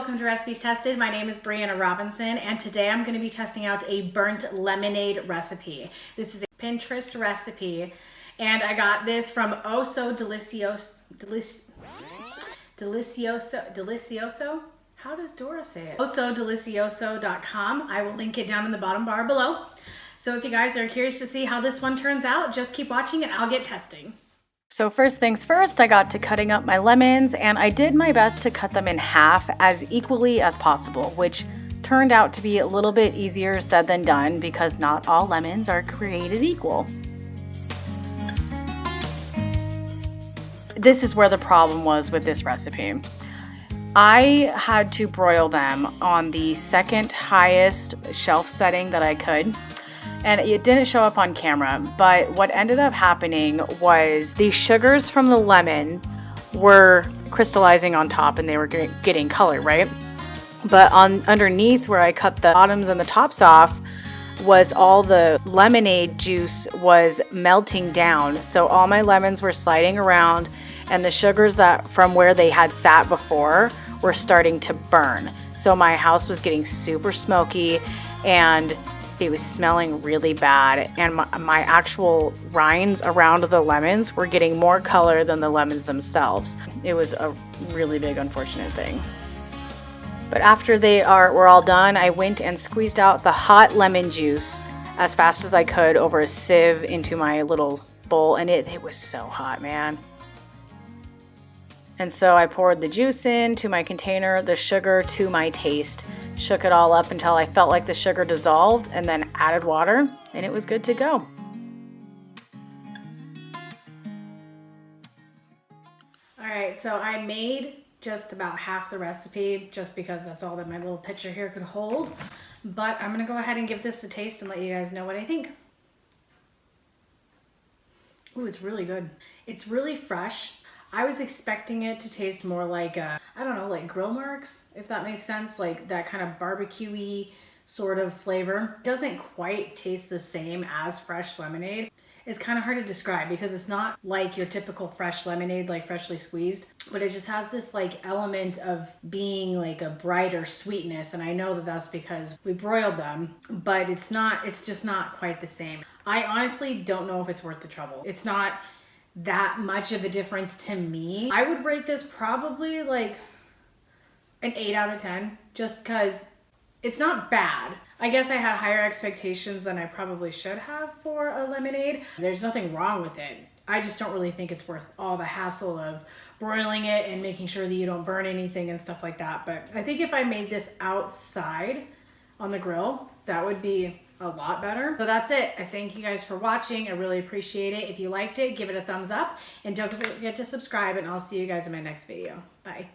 welcome to Recipes Tested. My name is Brianna Robinson, and today I'm going to be testing out a burnt lemonade recipe. This is a Pinterest recipe, and I got this from Delicioso. How does Dora say it? Delicioso.com. I will link it down in the bottom bar below. So if you guys are curious to see how this one turns out, just keep watching and I'll get testing. So first things first, I got to cutting up my lemons, and I did my best to cut them in half as equally as possible, which turned out to be a little bit easier said than done because not all lemons are created equal. This is where the problem was with this recipe. I had to broil them on the second highest shelf setting that I could. And it didn't show up on camera, but what ended up happening was the sugars from the lemon were crystallizing on top and they were getting color, right? But underneath where I cut the bottoms and the tops off was all the lemonade juice was melting down. So all my lemons were sliding around and the sugars that from where they had sat before were starting to burn. So my house was getting super smoky and it was smelling really bad, and my actual rinds around the lemons were getting more color than the lemons themselves. It was a really big unfortunate thing. But after were all done, I went and squeezed out the hot lemon juice as fast as I could over a sieve into my little bowl, and it was so hot, man. And so I poured the juice into my container, the sugar to my taste, shook it all up until I felt like the sugar dissolved, and then added water, and it was good to go. All right, so I made just about half the recipe just because that's all that my little pitcher here could hold. But I'm gonna go ahead and give this a taste and let you guys know what I think. Ooh, it's really good. It's really fresh. I was expecting it to taste more like, I don't know, like grill marks, if that makes sense, like that kind of barbecue-y sort of flavor. It doesn't quite taste the same as fresh lemonade. It's kind of hard to describe because it's not like your typical fresh lemonade, like freshly squeezed, but it just has this like element of being like a brighter sweetness. And I know that that's because we broiled them, but it's just not quite the same. I honestly don't know if it's worth the trouble. It's not that much of a difference to me. I would rate this probably like an 8 out of 10 just because it's not bad. I guess I had higher expectations than I probably should have for a lemonade. There's nothing wrong with it. I just don't really think it's worth all the hassle of broiling it and making sure that you don't burn anything and stuff like that. But I think if I made this outside on the grill, that would be a lot better. So that's it. I thank you guys for watching. I really appreciate it. If you liked it, give it a thumbs up and don't forget to subscribe, and I'll see you guys in my next video. Bye.